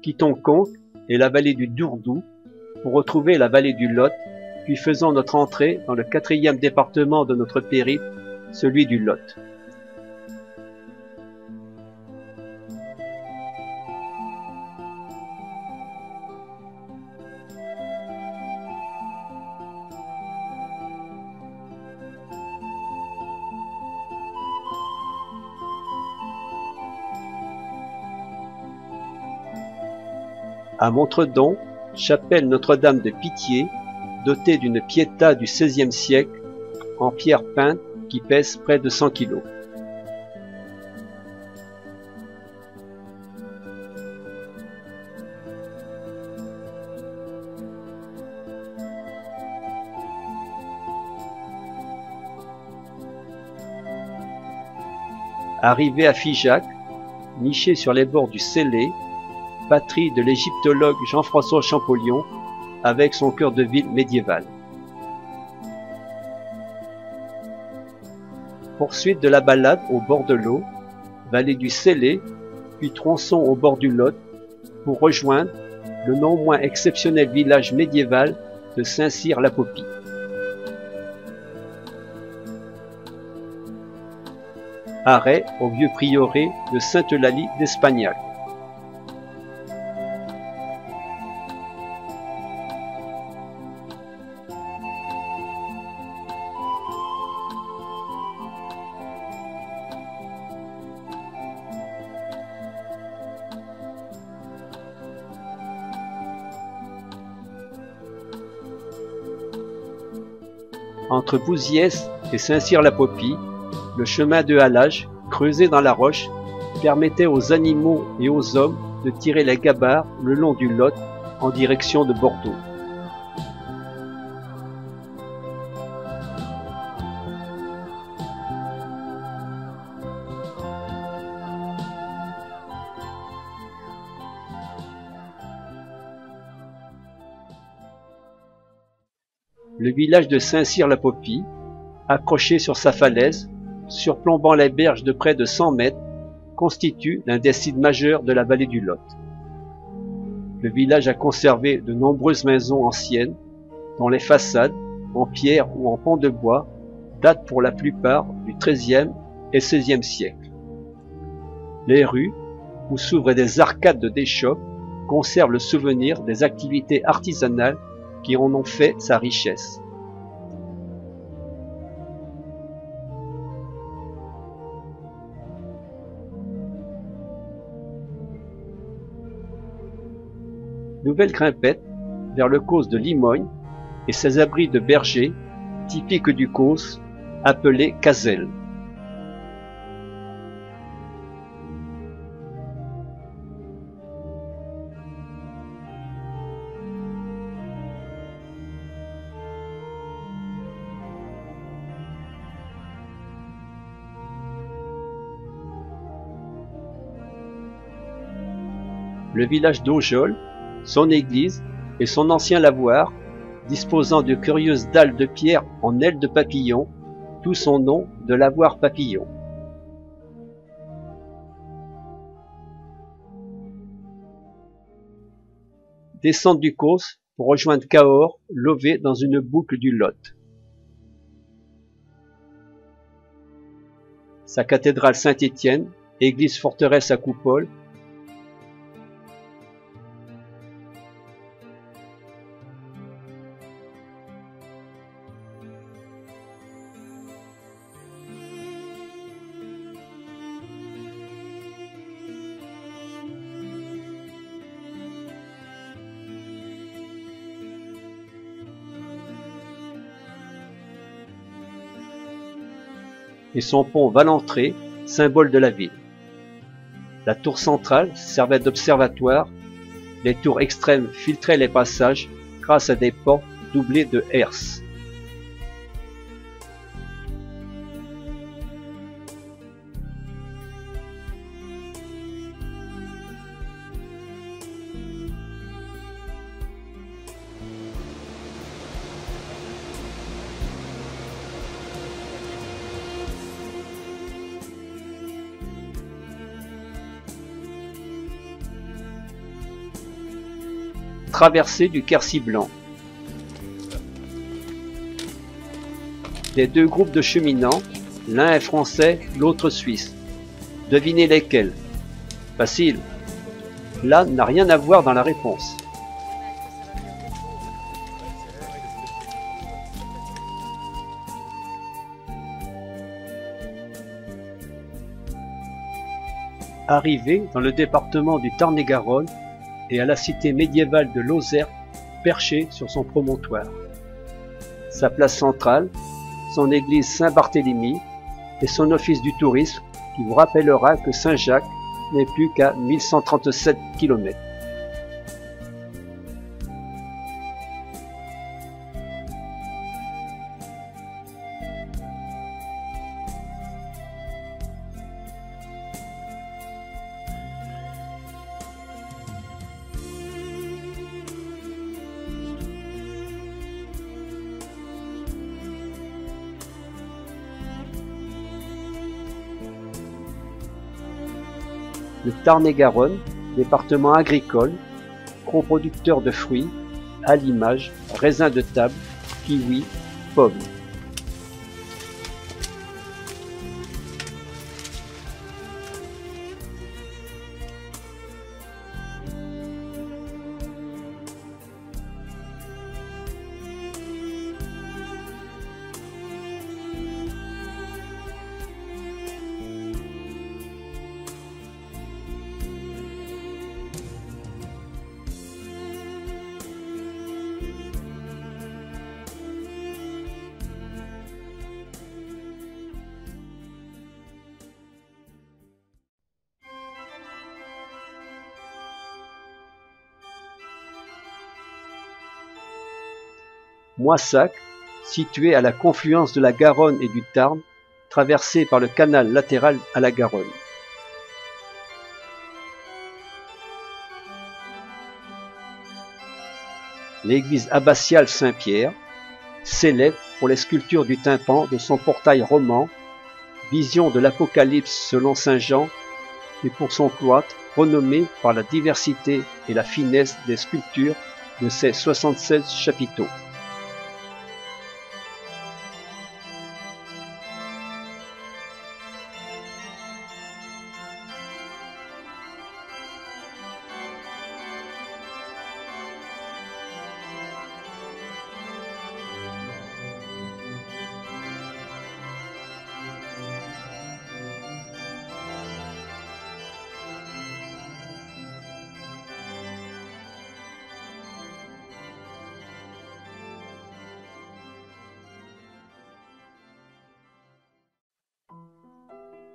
Quittons Conques et la vallée du Dourdou pour retrouver la vallée du Lot, puis faisons notre entrée dans le 4e département de notre périple, celui du Lot. À Montredon, chapelle Notre-Dame de Pitié, dotée d'une Pietà du XVIe siècle, en pierre peinte qui pèse près de 100 kg. Arrivé à Figeac, niché sur les bords du Célé, patrie de l'égyptologue Jean-François Champollion, avec son cœur de ville médiéval. Poursuite de la balade au bord de l'eau, vallée du Célé, puis tronçon au bord du Lot, pour rejoindre le non moins exceptionnel village médiéval de Saint-Cyr-la-Popie. Arrêt au vieux prieuré de Sainte-Eulalie d'Espagnac. Entre Bouziès et Saint-Cyr-la-Popie, le chemin de halage, creusé dans la roche, permettait aux animaux et aux hommes de tirer les gabarres le long du Lot en direction de Bordeaux. Le village de Saint-Cyr-la-Popie, accroché sur sa falaise, surplombant les berges de près de 100 mètres, constitue l'un des sites majeurs de la vallée du Lot. Le village a conservé de nombreuses maisons anciennes, dont les façades, en pierre ou en pont de bois, datent pour la plupart du XIIIe et XVIe siècle. Les rues, où s'ouvrent des arcades de d'échoppes, conservent le souvenir des activités artisanales qui en ont fait sa richesse. Nouvelle Grimpette, vers le Causse de Limogne et ses abris de bergers, typiques du Causse, appelés caselles. Le village d'Aujol, son église et son ancien lavoir, disposant de curieuses dalles de pierre en ailes de papillon, d'où son nom de lavoir papillon. Descente du Causse pour rejoindre Cahors, lové dans une boucle du Lot. Sa cathédrale Saint-Étienne, église forteresse à coupole, et son pont Valentré, symbole de la ville. La tour centrale servait d'observatoire, les tours extrêmes filtraient les passages grâce à des portes doublées de herses. Traversée du Quercy blanc. Les deux groupes de cheminants, l'un est français, l'autre suisse. Devinez lesquels? Facile. Là n'a rien à voir dans la réponse. Arrivé dans le département du Tarn-et-Garonne et à la cité médiévale de Lozère, perché sur son promontoire. Sa place centrale, son église Saint-Barthélemy et son office du tourisme qui vous rappellera que Saint-Jacques n'est plus qu'à 1137 km. Le Tarn-et-Garonne, département agricole, gros producteur de fruits, alimages, raisins de table, kiwis, pommes. Moissac, situé à la confluence de la Garonne et du Tarn, traversé par le canal latéral à la Garonne. L'église abbatiale Saint-Pierre, célèbre pour les sculptures du tympan de son portail roman, vision de l'Apocalypse selon saint Jean, et pour son cloître renommé par la diversité et la finesse des sculptures de ses 76 chapiteaux.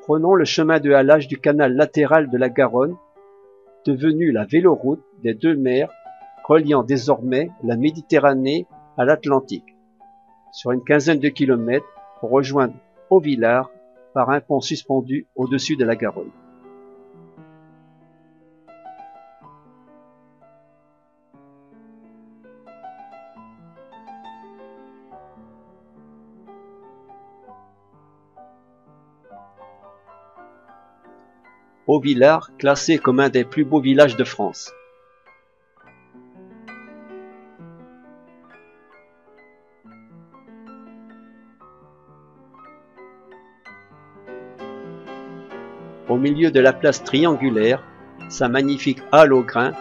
Prenons le chemin de halage du canal latéral de la Garonne, devenu la véloroute des deux mers, reliant désormais la Méditerranée à l'Atlantique, sur une quinzaine de kilomètres pour rejoindre Auvillard par un pont suspendu au-dessus de la Garonne. Auvillard, classé comme un des plus beaux villages de France. Au milieu de la place triangulaire, sa magnifique halle au grain,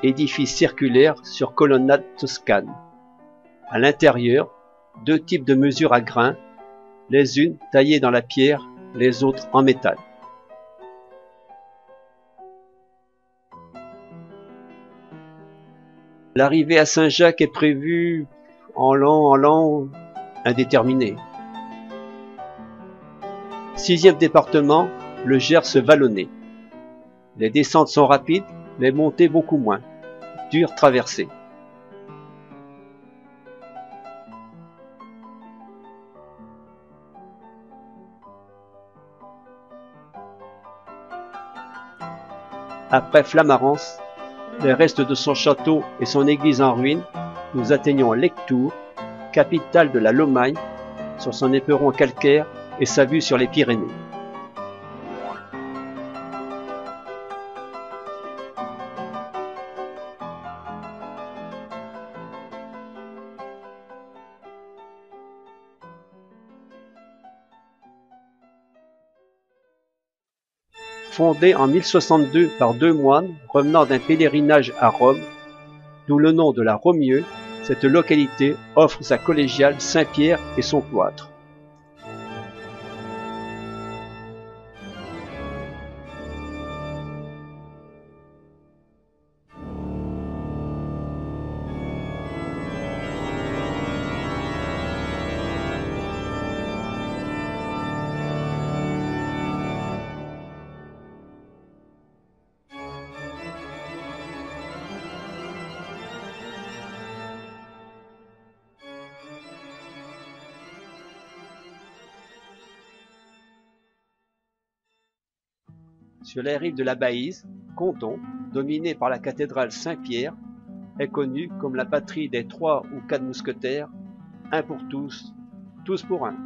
édifice circulaire sur colonnade toscane. À l'intérieur, deux types de mesures à grains, les unes taillées dans la pierre, les autres en métal. L'arrivée à Saint-Jacques est prévue en l'an indéterminé. 6e département, le Gers vallonné. Les descentes sont rapides, les montées beaucoup moins. Dure traversée. Après Flamarens, les restes de son château et son église en ruine, nous atteignons Lectoure, capitale de la Lomagne, sur son éperon calcaire et sa vue sur les Pyrénées. Fondée en 1062 par deux moines revenant d'un pèlerinage à Rome, d'où le nom de la Romieu, cette localité offre sa collégiale Saint-Pierre et son cloître. Sur les rives de la Baïse, Condom, dominé par la cathédrale Saint-Pierre, est connu comme la patrie des 3 ou 4 mousquetaires, un pour tous, tous pour un.